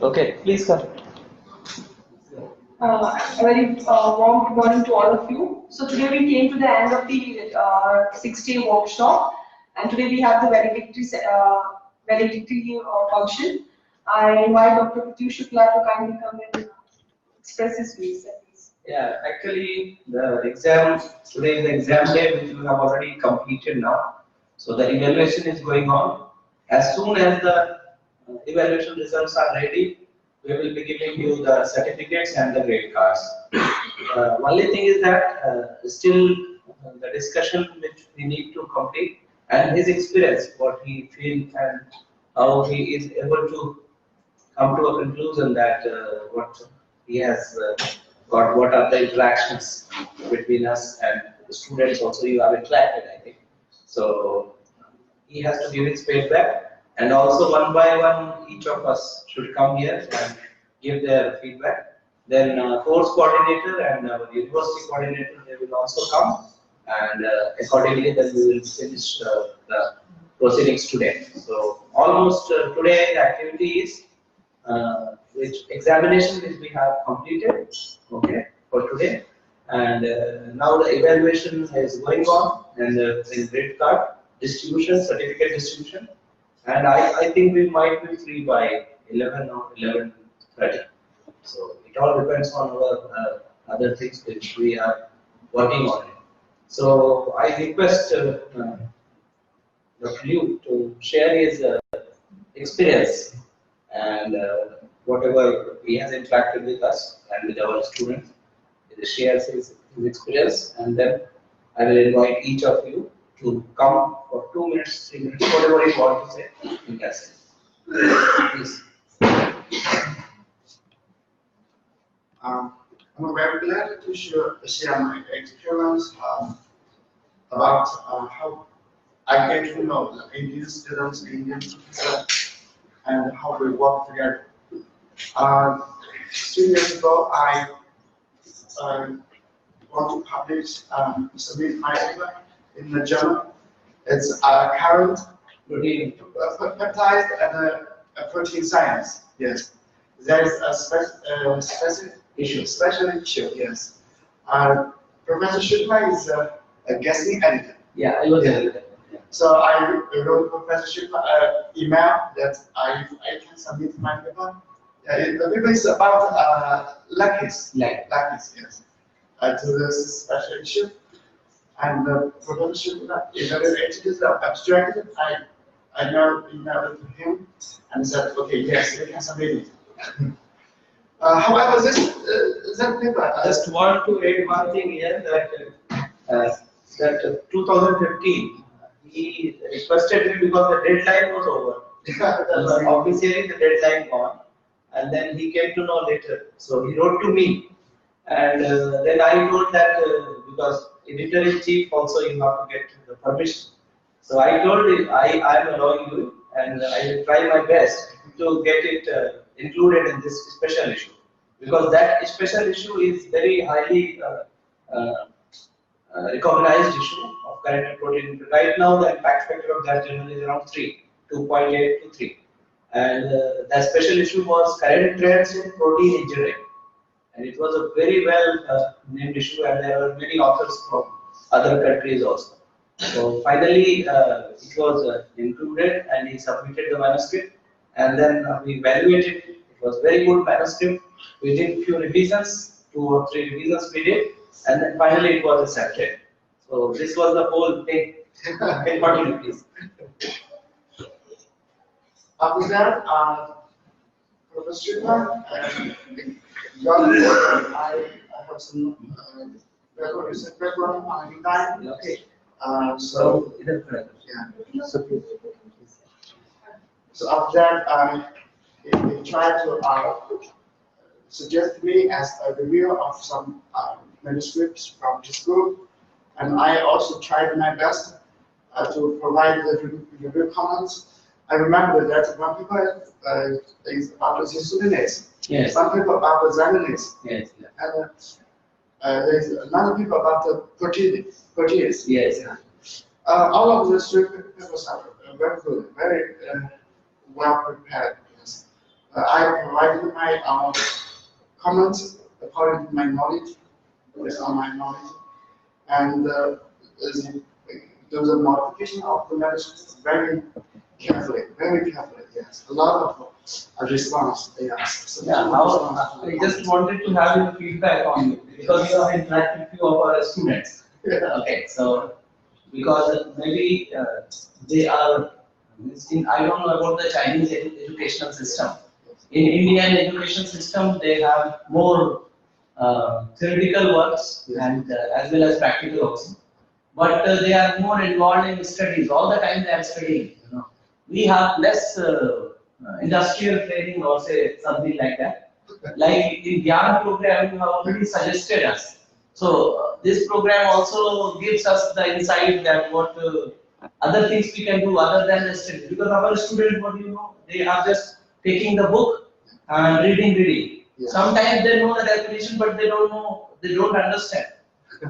Okay, please come. A very warm good morning to all of you. So today we came to the end of the 6-day workshop, and today we have the valedictory function. I invite Dr. Pratyush Shukla to kindly come and express his views. Yeah, actually the exam, today is the exam day which we have already completed now. So the evaluation is going on. As soon as the evaluation results are ready, we will be giving you the certificates and the grade cards. Only thing is that still the discussion which we need to complete and his experience, what he feels and how he is able to come to a conclusion that what he has got, what are the interactions between us and the students also you have interacted, I think. So he has to give his feedback, and also one by one each of us should come here and give their feedback. Then course coordinator and university coordinator, they will also come, and accordingly then we will finish the proceedings today. So almost today the activity is which examination which we have completed, okay, for today, and now the evaluation is going on, and in grade card distribution, certificate distribution, and I think we might be free by 11 or 11:30. So it all depends on our other things which we are working on it. So I request Dr. Liu to share his experience and whatever he has interacted with us and with our students. He shares his experience, and then I will invite each of you to come for 2 minutes, 3 minutes, whatever you want to say, you can say. Please. I'm very glad to share my experience about how I get to know the Indian students, Indian professors, and how we work together. 3 years ago, I want to publish, submit my paper in the journal. It's current peptide and protein science. Yes, there is a specific issue, special issue. Yes, Professor Shukla is a guesting editor. Yeah, I was editor. So I wrote Professor Shukla email that I can submit my paper. The paper is about lattice, yes, to this special issue. And Professor Shukla evaluated the abstract. I emailed to him and said, okay, yes, you can submit it. However, that paper. Just want to add one thing here that 2015 he requested me because the deadline was over. Officially the deadline gone, and then he came to know later. So he wrote to me, and then I told that because editor-in-chief also you have to get the permission. So I told him I am allowing you, and I will try my best to get it included in this special issue, because that special issue is very highly recognized issue of corrected protein. Right now, the impact factor of that journal is around 3, 2.8 to 3, and the special issue was current trends in protein engineering, and it was a very well named issue, and there were many authors from other countries also. So finally, it was included, and he submitted the manuscript, and then we evaluated. It was very good manuscript. We did few revisions, 2 or 3 revisions we did, and then finally it was accepted. So this was the whole thing. Continue, please. After that, Professor Shukla, I have some background on design. Okay. So yeah. So after that, we try to suggested me as a reviewer of some manuscripts from this group, and I also tried my best to provide the review comments. I remember that one paper is about the Cellulosic. Yes. One paper about the Cellulosic. Yes. And there's another paper about the proteins. Yes. All of these three papers are very good, very well prepared. Yes. I provided my comments according to my knowledge, based on my knowledge, and the modification of the manuscript very carefully, yes. A lot of response, yes. Yeah, I just wanted to have your feedback on it because you have interacted with few of our students. Yeah. Okay, so because maybe they are, I don't know about the Chinese educational system. In Indian education system, they have more theoretical works and as well as practical works. But they are more involved in studies. All the time they are studying. You know, we have less industrial training or say something like that. Like in GIAN program, you have already suggested us. So this program also gives us the insight that what other things we can do other than the study. Because our students, what you know, they are just taking the book and reading. Yeah. Sometimes they know the definition, but they don't know, they don't understand.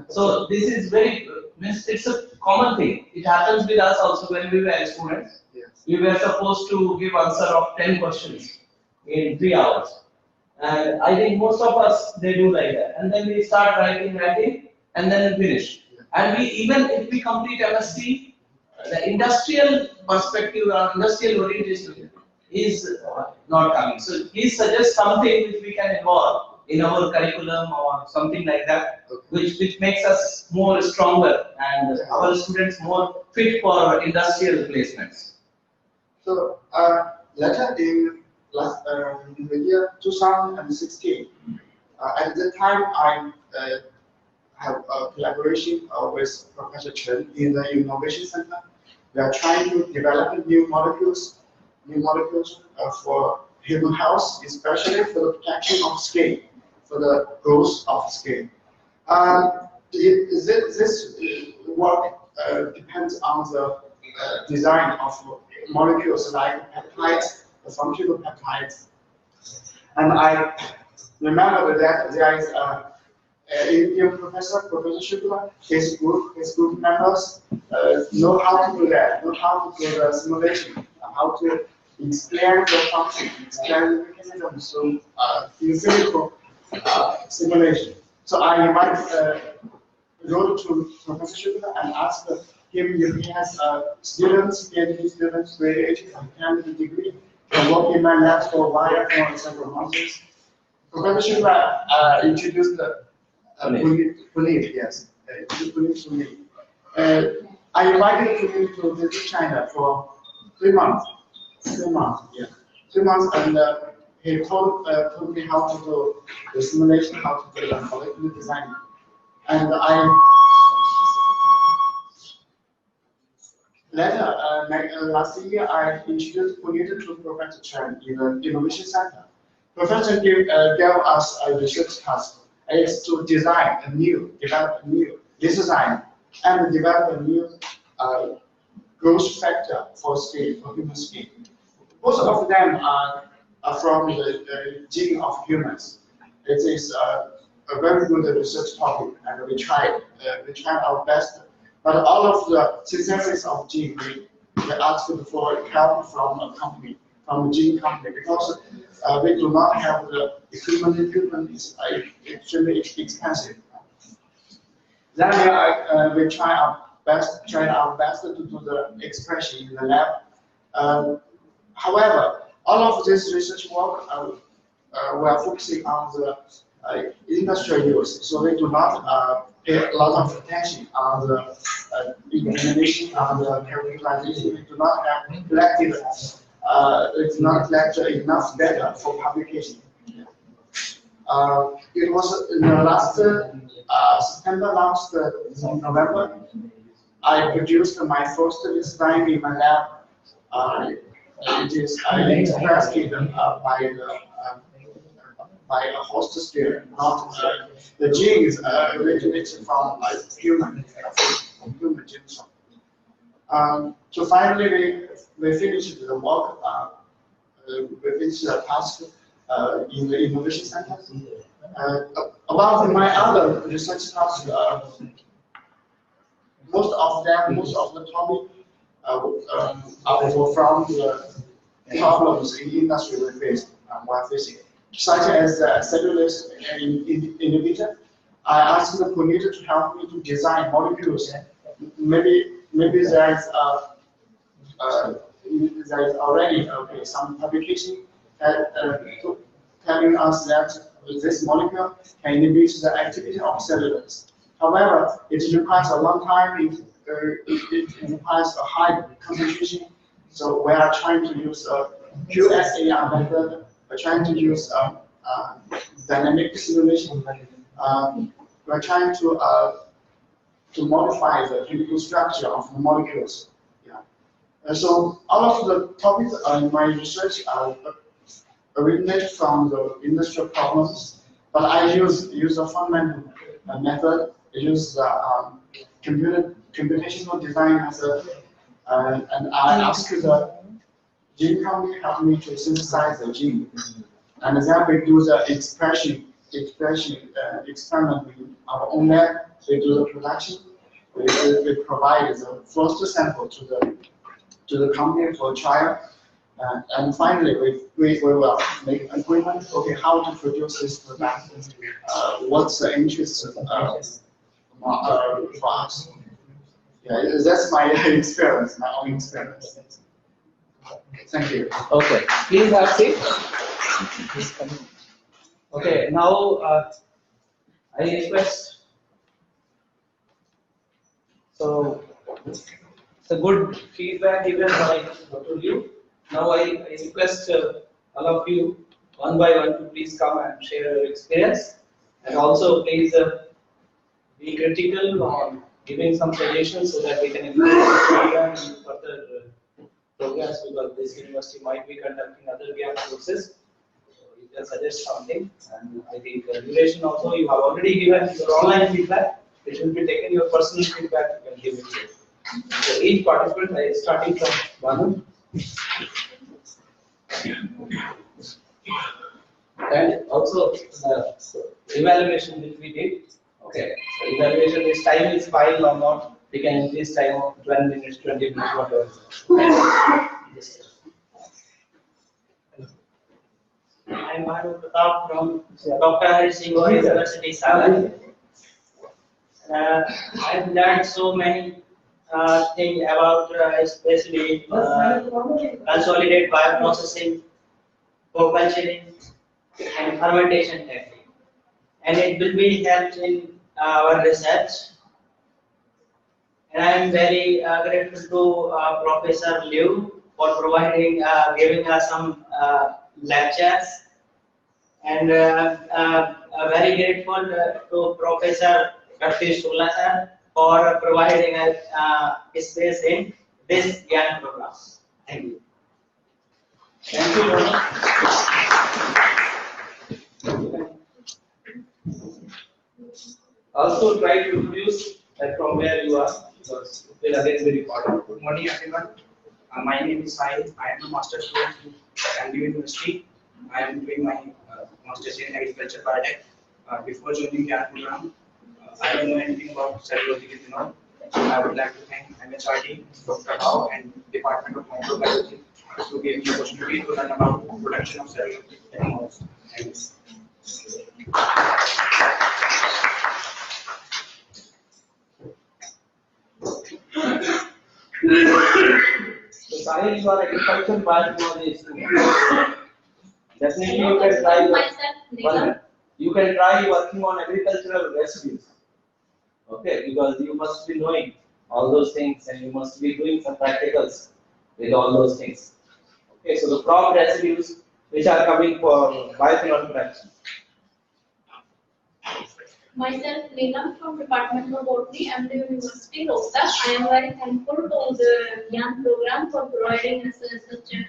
So this is very, it's a common thing. It happens with us also when we were students. Yes. We were supposed to give answer of 10 questions in 3 hours. And I think most of us, they do like that. And then we start writing, and then we finish. And we, even if we complete MSc, the industrial perspective or industrial orientation is not coming. So please suggest something which we can involve in our curriculum or something like that, which makes us more stronger and our students more fit for industrial placements. So later in the year 2016, at the time I have a collaboration with Professor Chen in the Innovation Center. We are trying to develop new molecules for human health, especially for the protection of skin, for the growth of skin. This work depends on the design of molecules like peptides, the functional peptides. And I remember that there is Indian Professor Shukla, his group members know how to do that, know how to do the simulation, how to explain the function, explain the mechanism, so in physical simulation. So I wrote to Professor Shukla and asked him if he has students, PhD students, graduated from candidate degree, and work in my lab for a while for several months. Professor Shukla introduced the Puneet, yes, introduced to me. I invited him to visit China for 3 months. 3 months, yeah. 3 months, and he told me how to do the simulation, how to do the molecular design. And last year, I introduced Puneet to Professor Chen in the Innovation Center. Professor gave us a research task. It's to develop a new design, and develop a new growth factor for skin, for human skin. Most of them are from the gene of humans. It is a very good research topic, and we tried our best. But all of the synthesis of gene, we asked for help from a company, from a gene company, because we do not have the equipment. Equipment is extremely expensive. Then we tried our best to do the expression in the lab. However, all of this research work we are focusing on the industrial use, so we do not pay a lot of attention on the implementation, on the characterization. We do not have collected, it's not collected enough data for publication. It was in the last September, last November, I produced my first design in my lab. It is expressed by the by a host spirit, not the genes originated from human genes. So finally, we finished the work. We finished the task in the innovation center. About my other research tasks, most of the topic were from the problems in industry we face while facing, such as cellulose inhibitor. I asked the coordinator to help me to design molecules. Maybe there is already some publication telling us that this molecule can inhibit the activity of cellulose. However, it requires a long time. It requires a high concentration. So we are trying to use a QSAR method. We're trying to use dynamic simulation. We're trying to modify the chemical structure of the molecules. Yeah. And so all of the topics in my research originate from the industrial problems, but I use a fundamental method. I use computational design method, and I ask the gene company help me to synthesize the gene, and then we do the expression experiment in our own lab. We do the production. We provide the first sample to the company for trial, and finally we will make an agreement. Okay, how to produce this product? What's the interest for us? Yeah, that's my experience, my own experience. Thank you. Okay, please have a seat. Okay, now I request. So it's a good feedback given by Dr. Liu. Now I request all of you one by one to please come and share your experience, and also please be critical on giving some suggestions so that we can improve the program and further programs, because this university might be conducting other GIAN courses. So you can suggest something, and I think duration also you have already given your online feedback. It will be taken your personal feedback, you can give it to. So each participant, starting from Banu. And also the evaluation which we did. Okay, so evaluation, this time is fine or not, we can increase time of 12 minutes, 20 minutes, whatever. I'm Banu Pratap from Dr. Hari Singh University, Sagar. I've learned so many things about especially consolidated bioprocessing, co-culturing, and fermentation technique, and it will be helped in our research. And I am very grateful to Professor Liu for providing, giving us some lectures, and very grateful to Professor Sulasan for providing a space in this GIAN program. Thank you. Thank you very much. Also try to introduce from where you are, because it will again be recorded. Good morning, everyone. My name is Sahil. I am a master's student at MDU University. I am doing my master's in agriculture biotech. Before joining GIAN program, I don't know anything about cellulosic ethanol. I would like to thank MHRD, Dr. Rao, and Department of Microbiology to give me the opportunity to learn about production of cellulosic ethanol. Thanks. So Sahil, you are agriculture biotechnology student. Definitely you can try. You can try working on agricultural residues. Okay, because you must be knowing all those things, and you must be doing some practicals with all those things. Okay, so the crop residues which are coming for bioethanol production. Myself, Neelam from Department of Botany, MDU University, Rohtak. I am very thankful to the GIAN program for providing us such a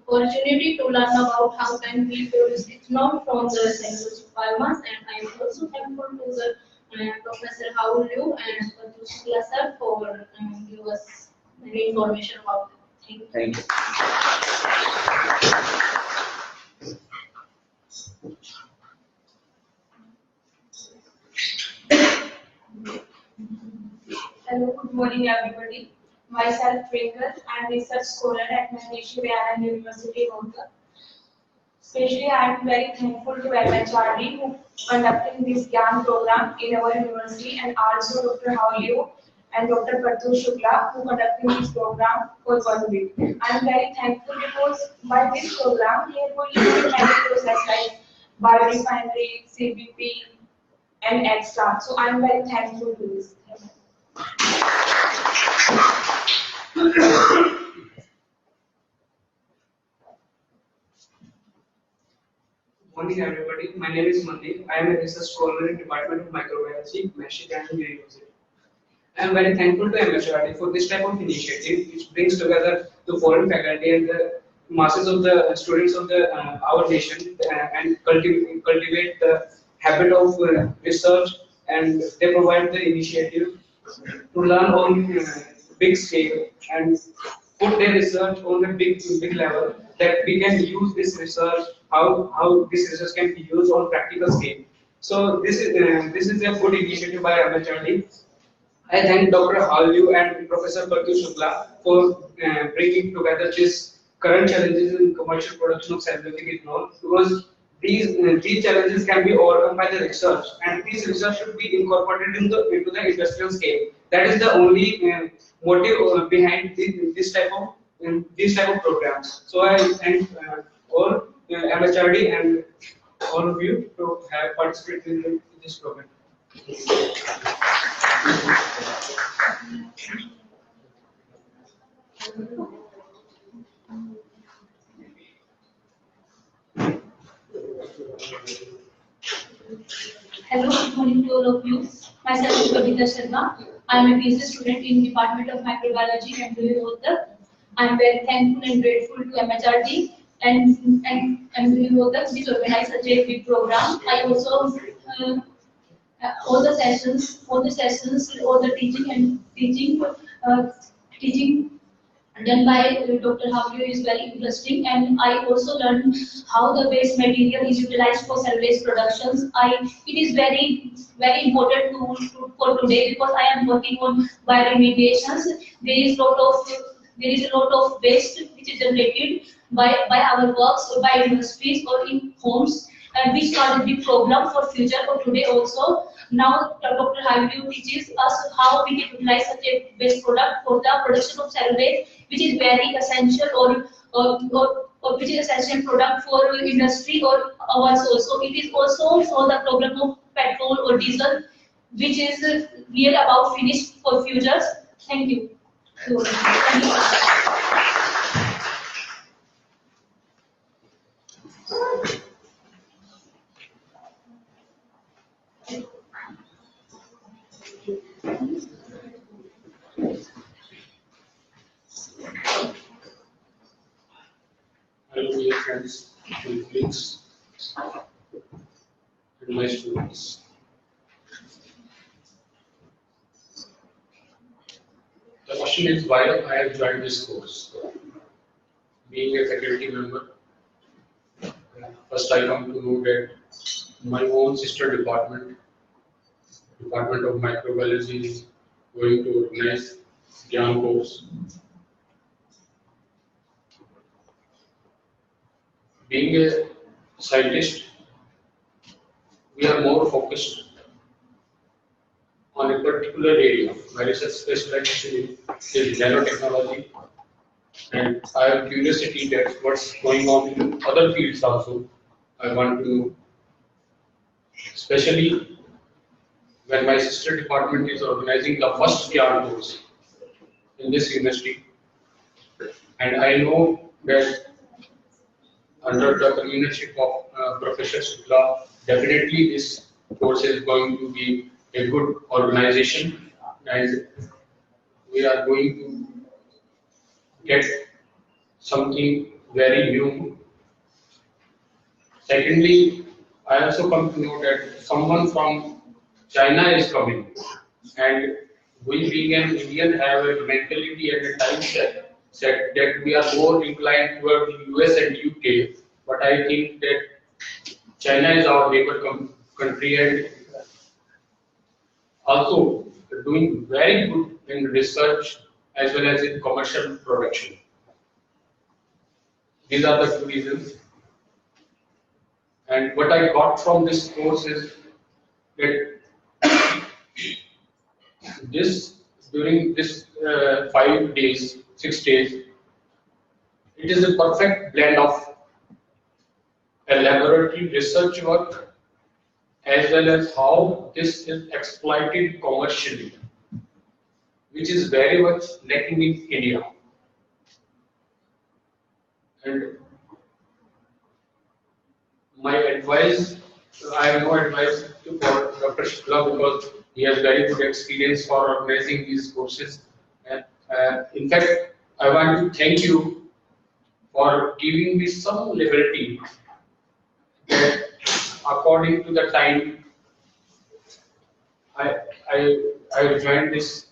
opportunity to learn about how can we produce ethanol from the cellulosic biomass, and I am also thankful to the Professor How Liu and Patul sir for giving us many information about it. Thank you. Thank you. Hello, good morning everybody. Myself Twinkle, I am research scholar at GIAN University, Rohtak. Especially, I am very thankful to MHRD who conducting this GIAN program in our university, and also Dr. Hauliu and Dr. Patul who conducting this program for 1 week. I am very thankful because by this program we are going to do many processes like biorefinery, CBP, and extra. So I am very thankful to this. Morning everybody, my name is Mandeep. I am a research scholar in Department of Microbiology, Michigan University. I am very thankful to MHRD for this type of initiative, which brings together the foreign faculty and the masses of the students of the our nation and cultivate the habit of research, and they provide the initiative to learn on big scale and put their research on a big level, that we can use this research, how this research can be used on practical scale. So this is a good initiative by MHRD. I thank Dr. Hauliu and Professor Patul for bringing together this current challenges in commercial production of cellulosic ethanol, because these challenges can be overcome by the research, and these research should be incorporated into the industrial scale. That is the only motive behind this type of programs. So I thank all MHRD and all of you to have participated in this program. Hello, good morning to all of you. Myself is Kavita Sharma. I am a PhD student in Department of Microbiology and Rohtak. I am very thankful and grateful to MHRD and Rohtak which organized such a big program. I also all the sessions, all the teaching done by Dr. Hauliu is very interesting, and I also learned how the waste material is utilized for cell-based productions. It is very important for today, because I am working on bioremediations. There is a lot of waste which is generated by our works or by industries or in homes, and which are the big problem for future for today also. Now Dr. Hauliu teaches us how we can utilize such a waste product for the production of cell waste, which is very essential or which is essential product for industry or ours also. It is also for the problem of petrol or diesel, which is near about finished for futures. Thank you. Thank you. Hello dear friends, colleagues, and my students. The question is why I have joined this course. Being a faculty member, first I come to know that my own sister Department of Microbiology, is going to organize GIAN course. Being a scientist, we are more focused on a particular area. My research specialization is nanotechnology, and I have curiosity that what's going on in other fields also. I want to know, especially when my sister department is organizing the first GIAN course in this university, and I know that under the leadership of Professor Shukla, definitely this course is going to be a good organization, and we are going to get something very new. Secondly, I also come to know that someone from China is coming, and we being an Indian have a mentality and a time set that we are more inclined toward the US and UK, but I think that China is our neighbor country and also doing very good in research as well as in commercial production. These are the two reasons. And what I got from this course is that during this 5 days, 6 days, it is a perfect blend of a laboratory research work as well as how this is exploited commercially, which is very much lacking in India. And my advice, I have no advice for Dr. Shukla because he has very good experience for organizing these courses. In fact, I want to thank you for giving me some liberty that according to the time I joined this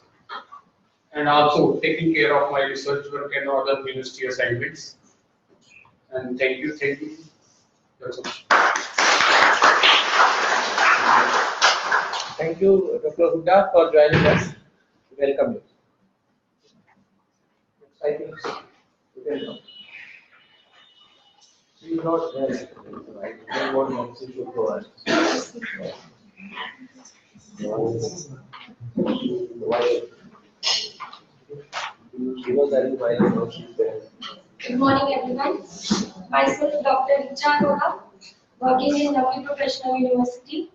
and also taking care of my research work and other ministry assignments. And thank you. That's all. Thank you, Dr. Huda, for joining us. Welcome you. I think you can know. She's not there. Right? No one wants to show for us. Why? Give us that while you know she's there. Good morning, everyone. Myself, Dr. Rohtak, working in Navi Professional University.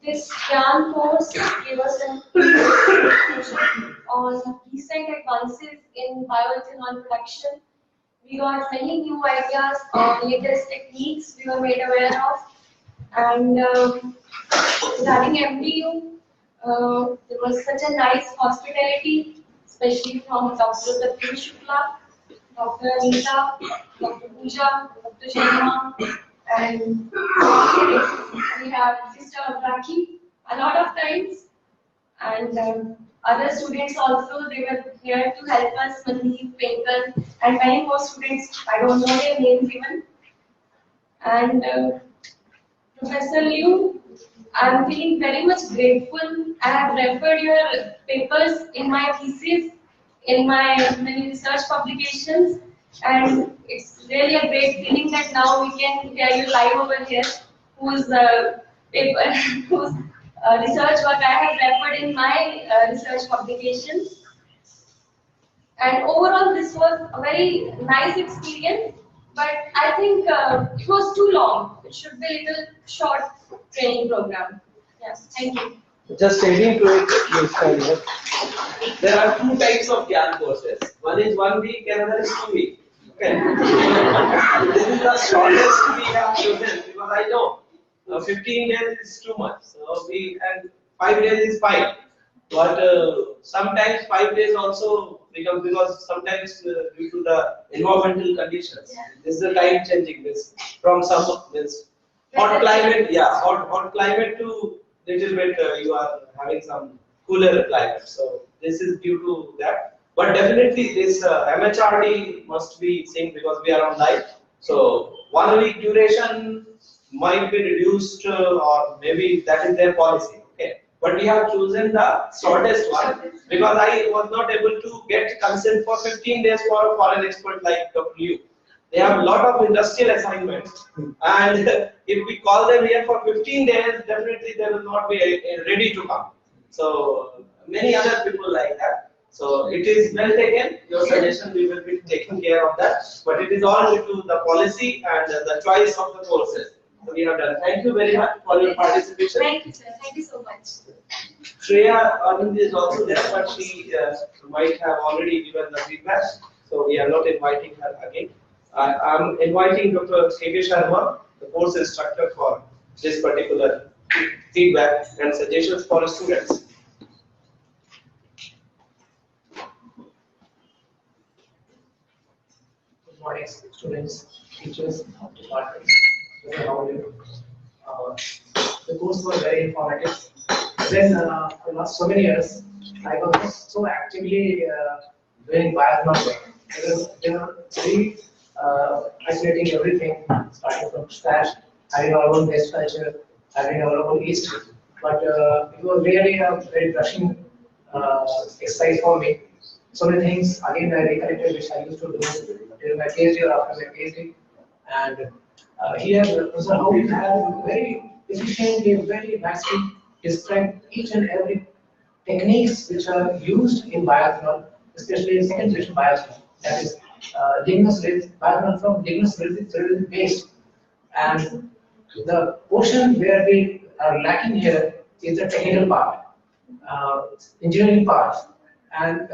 This GIAN course gave us an information on recent advances in bioethanol production. We got many new ideas on latest techniques we were made aware of. And regarding MDU, there was such a nice hospitality, especially from Dr. Shukla, Dr. Anita, Dr. Pooja, Dr. Sharma, and we have Sister Raki a lot of times, and other students also, they were here to help us, Mandeep, Twinkle, and many more students, I don't know their names even. And Professor Liu, I'm feeling very much grateful. I have referred your papers in my thesis, in my many research publications, and it's really a great feeling that now we can hear you live over here, whose paper, whose research work I have referred in my research publications. And overall, this was a very nice experience, but I think it was too long. It should be a little short training program. Yes, thank you. Just adding to it, Mr. There are two types of GIAN courses. One is 1 week, another is 2 weeks. Okay. This is the shortest we have chosen because I know 15 days is too much. So and 5 days is fine. But sometimes 5 days also becomes because sometimes due to the environmental conditions, this is the time changing. This from some hot climate, hot climate to little bit you are having some cooler climate. So this is due to that. But definitely this MHRD must be seen because we are on live. So 1 week duration might be reduced or maybe that is their policy. Okay. But we have chosen the shortest one because I was not able to get consent for 15 days for a foreign expert like Dr. Liu. They have a lot of industrial assignments, and if we call them here for 15 days, definitely they will not be ready to come. So many other people like that. So it is well taken. Your suggestion, we will be taking care of that. But it is all due to the policy and the choice of the courses. So we have done. Thank you very much for your participation. Thank you, sir. Thank you so much. Shreya Arvind is also there, but she might have already given the feedback. So we are not inviting her again. I'm inviting Dr. K.K. Sharma, the course instructor, for this particular feedback and suggestions for students. Good morning, students, teachers, departments. How are you? The course was very informative. Then, for the last so many years, I was so actively doing biathlon work. They were very isolating everything, starting from scratch, having our own best culture, having our own east. But it was really a very brushing exercise for me. So many things again I recollected which I used to do during my PhD or after my PhD. And here, so how we have very efficiently, very nicely described each and every techniques which are used in biathlon, especially in second generation biathlon. That is biathlon from lignous based. And the portion where we are lacking here is the technical part, engineering part, and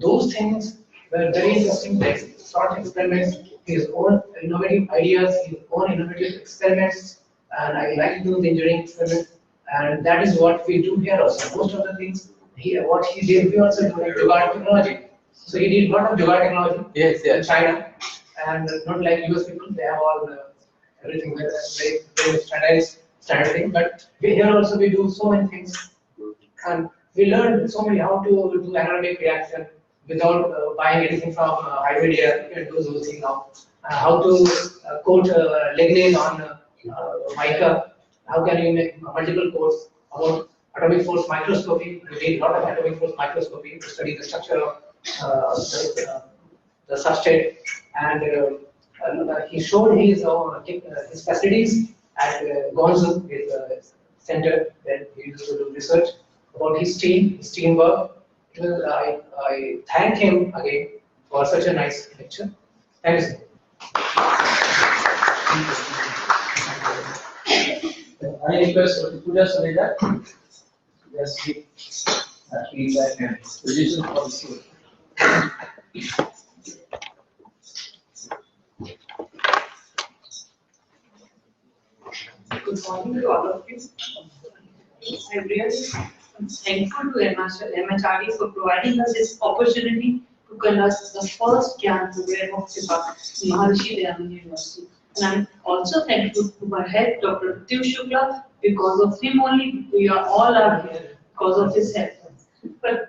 those things were very interesting. Like short experiments, his own innovative ideas, his own innovative experiments, and I like to do the engineering experiments, and that is what we do here also. Most of the things what he did, we also do like Jugaad technology. So he did a lot of Jugaad technology in China, and not like US people, they have all everything very standard thing. But here also we do so many things, and we learned so many how to do anaerobic reaction without buying anything from Hydradia. You can do those things now. How to coat lignin on mica. How can you make multiple coats about atomic force microscopy? We did a lot of atomic force microscopy to study the structure of the substrate, and he showed his facilities at Gonzo, his center where he used to do research about his team work. I thank him again for such a nice lecture. Thank you, sir. I request Puja Sunita, just give feedback and suggestions for the student. Good morning to all of you. I really am thankful to MHRD for providing us this opportunity to conduct the first GIAN program of Maharishi Dayanand University. And I'm also thankful to my head, Dr. Pratyush Shukla. Because of him only, we are all are here because of his help. But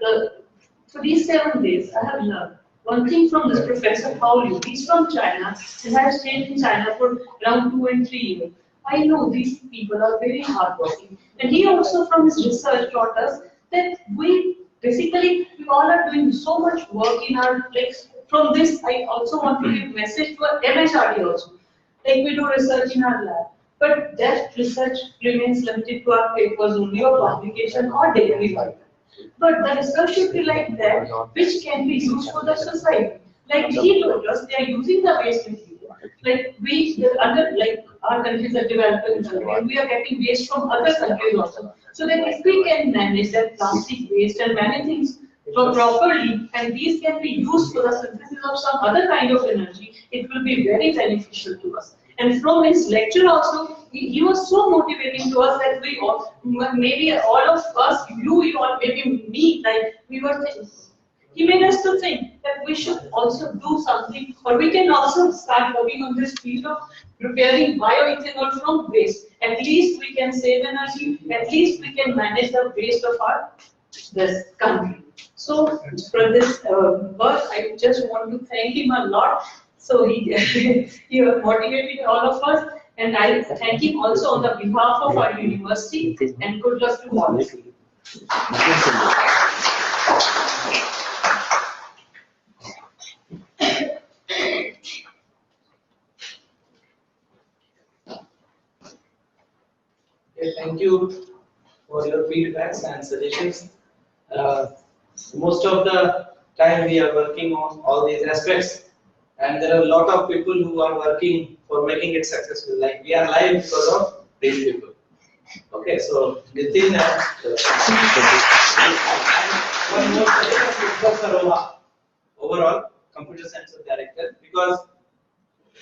for these 7 days, I have learned one thing from this Professor Hao Liu. He's from China and has stayed in China for around 2 and 3 years. I know these people are very hardworking, and he also from his research taught us that we all are doing so much work in our place. From this, I also want to give message to MHRD also. Like we do research in our lab, but that research remains limited to our papers only or publication or daily work. But the research should be like that, which can be used for the society. Like he told us, they are using the waste material. Like our countries are developing and we are getting waste from other countries also. So that if we can manage that plastic waste and many things properly, and these can be used for the synthesis of some other kind of energy, it will be very beneficial to us. And from his lecture also, he was so motivating to us that we all, maybe all of us, you or maybe me, like we were thinking. He made us to think that we should also do something, or we can also start working on this field of preparing bioethanol from waste. At least we can save energy, at least we can manage the waste of this country. So for this work, I just want to thank him a lot. So he motivated all of us, and I thank him also on the behalf of our university, and good luck to all of you. Thank you for your feedbacks and suggestions. Most of the time we are working on all these aspects, and there are a lot of people who are working for making it successful. Like we are live because of these people. Okay, so Nitin and one more Professor Rohtak, overall computer science director, because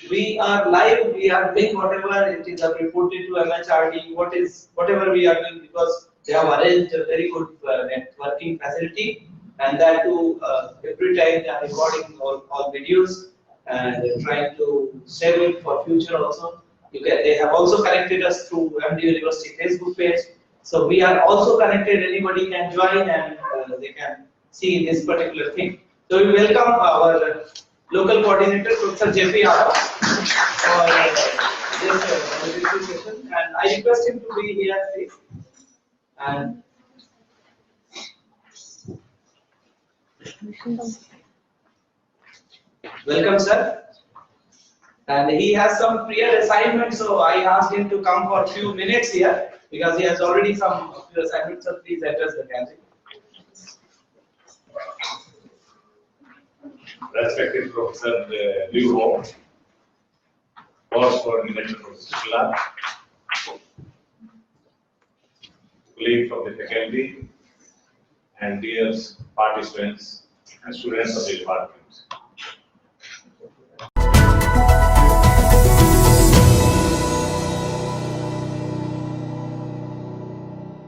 we are live, we are doing whatever it is reported to MHRD, whatever we are doing, because they have arranged a very good networking facility, and that too every time they are recording all videos, and trying to save it for future also. They have also connected us through MDU University Facebook page. So we are also connected. Anybody can join and they can see this particular thing. So we welcome our local coordinator, Professor J.P. Yadav, for this session. And I request him to be here, please. And welcome, sir. And he has some prior assignments, so I asked him to come for a few minutes here because he has already some few assignments. So please address the council. Respected Professor Liu, Course Coordinator Professor Shila, colleagues from the faculty, and dear participants and students of the department.